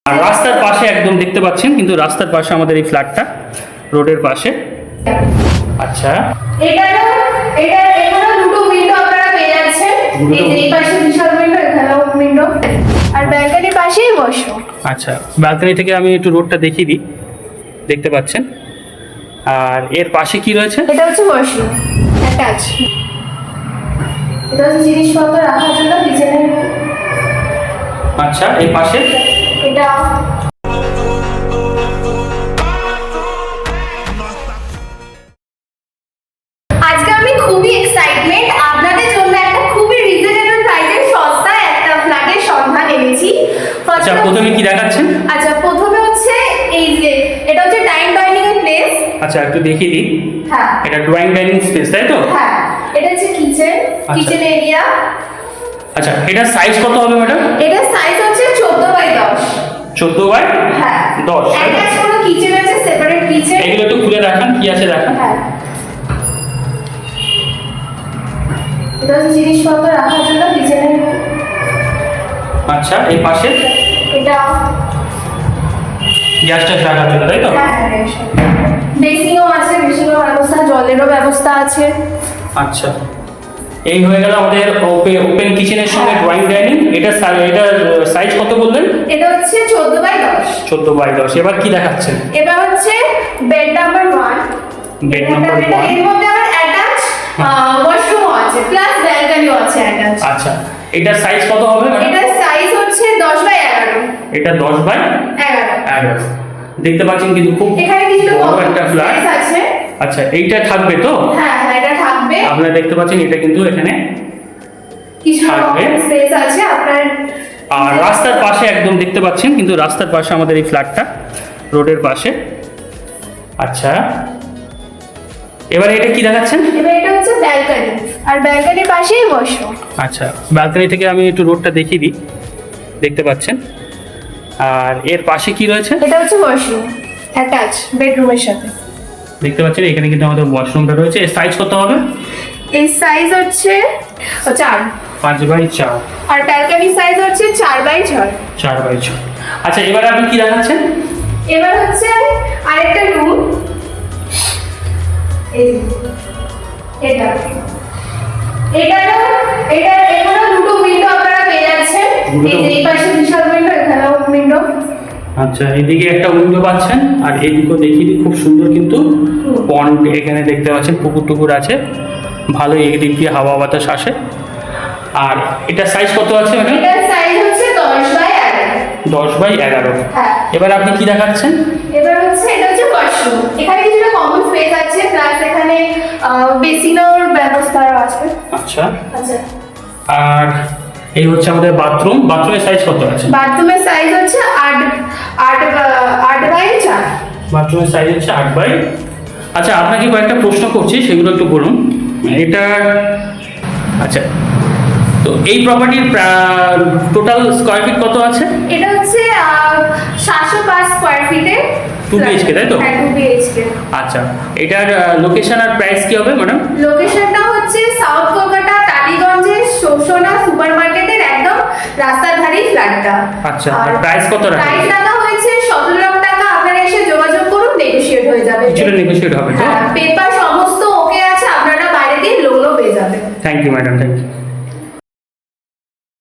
আর রাস্তার পাশে একদম দেখতে পাচ্ছেন, কিন্তু রাস্তার পাশে আমাদের এই ফ্ল্যাটটা রোডের পাশে। আচ্ছা, এখানে দুটো উইন্ডো আপনারা পেয়ে যাচ্ছেন। এই পাশে বিশাল উইন্ডো, এখানেও উইন্ডো, আর ব্যালকনির পাশেই ওয়াশরুম। আচ্ছা, ব্যালকনি থেকে আমি একটু রোডটা দেখিয়ে দিই, দেখতে পাচ্ছেন। আর এর পাশে কি রয়েছে? এটা হচ্ছে ওয়াশরুম অ্যাটাচ। এটা হচ্ছে জিনিসপত্র রাখার জন্য কিচেনের। আচ্ছা, এই পাশে এটা আজকে আমি খুবই এক্সাইটমেন্ট, আপনাদের জন্য একটা খুবই রিজনেবল প্রাইসে সস্তায় একটা ফ্ল্যাটের সন্ধান এনেছি। আচ্ছা, প্রথমে কি দেখাচ্ছেন? আচ্ছা, প্রথমে হচ্ছে এই যে এটা হচ্ছে ডাইনিং এর প্লেস। আচ্ছা, একটু দেখিয়ে দিই। হ্যাঁ, এটা ড্রয়িং ডাইনিং স্পেস, তাই তো? হ্যাঁ, এটা হচ্ছে কিচেন এরিয়া। আচ্ছা, এটার সাইজ কত হবে ম্যাডাম? এটা সাইজ হচ্ছে 14x10। 14x10? হ্যাঁ, অ্যাটাচ কোনো কিচেন আছে, সেপারেট কিচেন। এগুলো একটু খুলে রাখান, কি আছে দেখান। হ্যাঁ, এটা হচ্ছে জিনিসপত্র রাখার জন্য কিচেনের। আচ্ছা, এই পাশে এটা গ্যাসটা রাখার জন্য, তাই তো? বেসিনও আছে, বেসিনের ব্যবস্থা, জলেরও ব্যবস্থা আছে। আচ্ছা, এই হয়ে গেল আমাদের ওপেন কিচেনের সঙ্গে ড্রয়িং ডাইনিং। এটার সাইজ কত বললেন? এটা হচ্ছে 14x10। 14x10। এবার কি দেখাচ্ছেন? এবার হচ্ছে বেড নাম্বার 1। Bed number 1। এর মধ্যে আবার অ্যাটাচ ওয়াশরুমও আছে, প্লাস ব্যালকনিও আছে অ্যাটাচ। আচ্ছা, এটার সাইজ কত হবে ম্যাডাম? এটার সাইজ হচ্ছে 10x11। এটা 10x11। দেখতে পাচ্ছেন কিন্তু খুব এখানে কিছু বড় একটা ফ্ল্যাট আছে। আচ্ছা, এইটা থাকবে তো? হ্যাঁ, এটা থাকবে। আপনারা দেখতে পাচ্ছেন এটা কিন্তু এখানে কিছু থাকবে। স্পেস আছে আপনার। আর রাস্তার পাশে একদম দেখতে পাচ্ছেন, কিন্তু রাস্তার পাশে আমাদের এই ফ্ল্যাটটা রোডের পাশে। আচ্ছা, এবারে এটা কি দেখাচ্ছেন? এবার এটা হচ্ছে ব্যালকনি, আর ব্যালকনির পাশেই ওয়াশরুম। আচ্ছা, ব্যালকনি থেকে আমি একটু রোডটা দেখিয়ে দিই, দেখতে পাচ্ছেন। আর এর পাশে কি রয়েছে? এটা হচ্ছে ওয়াশরুম অ্যাটাচ বেডরুমের সাথে। দেখতে পাচ্ছেন এখানে কিন্তু আমাদের ওয়াশরুমটা রয়েছে। এর সাইজ কত হবে? এই সাইজ হচ্ছে 4, 5x4। আর ব্যালকনি সাইজ হচ্ছে 4x6। 4x6। আচ্ছা, এবারে আপনি কি দেখাচ্ছেন? এবার হচ্ছে আরেকটা রুম। এই এটা এখানেও দুটো উইন্ডো আপনারা পেয়ে যাচ্ছেন। এই পাশে বিশাল উইন্ডো, এখানেও উইন্ডো। আচ্ছা, এদিকে একটা উইন্ডো পাচ্ছেন, আর এদিকেও দেখিয়ে দিই, খুব সুন্দর কিন্তু পন্ড এখানে দেখতে পাচ্ছেন, পুকুর টুকুর আছে, ভালো এদিক দিয়ে হাওয়া বাতাস আসে। আর এটা সাইজ কত আছে ম্যাডাম? এটার সাইজ হচ্ছে 10x11। 10x11। হ্যাঁ, এবার আপনি কি দেখাচ্ছেন? এবার হচ্ছে এটা হচ্ছে ওয়াশরুম। এখানে কিছুটা কমন স্পেস আছে, প্লাস এখানে বেসিনের ব্যবস্থাও আছে। আচ্ছা, আচ্ছা, আর এই হচ্ছে আমাদের বাথরুম। বাথরুমের সাইজ কত আছে? বাথরুমের সাইজ হচ্ছে 8x4। বাথরুমের সাইজ হচ্ছে 8x। আচ্ছা, আপনাকে কয়েকটা প্রশ্ন করছি, সেগুলো একটু বলুন। এটা আচ্ছা, তো এই প্রপার্টির টোটাল স্কোয়ার ফিট কত আছে? এটা হচ্ছে 705 স্কয়ার ফিটে 2 BHK, তাই তো? হ্যাঁ, 2 BHK। আচ্ছা, এটার লোকেশন আর প্রাইস কি হবে ম্যাডাম? লোকেশনটা হচ্ছে সাউথ কলকাতা টালিগঞ্জের শোষণা সুপার মার্কেটের একদম রাস্তার ধারেই ফ্ল্যাটটা। আচ্ছা, আর প্রাইস কত রাখা? প্রাইস রাখা হয়েছে 17 লাখ টাকা। আপনারা এসে যোগাযোগ করুন, নেগোশিয়েট হয়ে যাবে। কিছুটা নেগোশিয়েট হবে তো? হ্যাঁ, পেপার সমস্ত ওকে আছে, আপনারা বাইরে দিয়ে লোনও পেয়ে যাবেন। Thank you madam, thank you.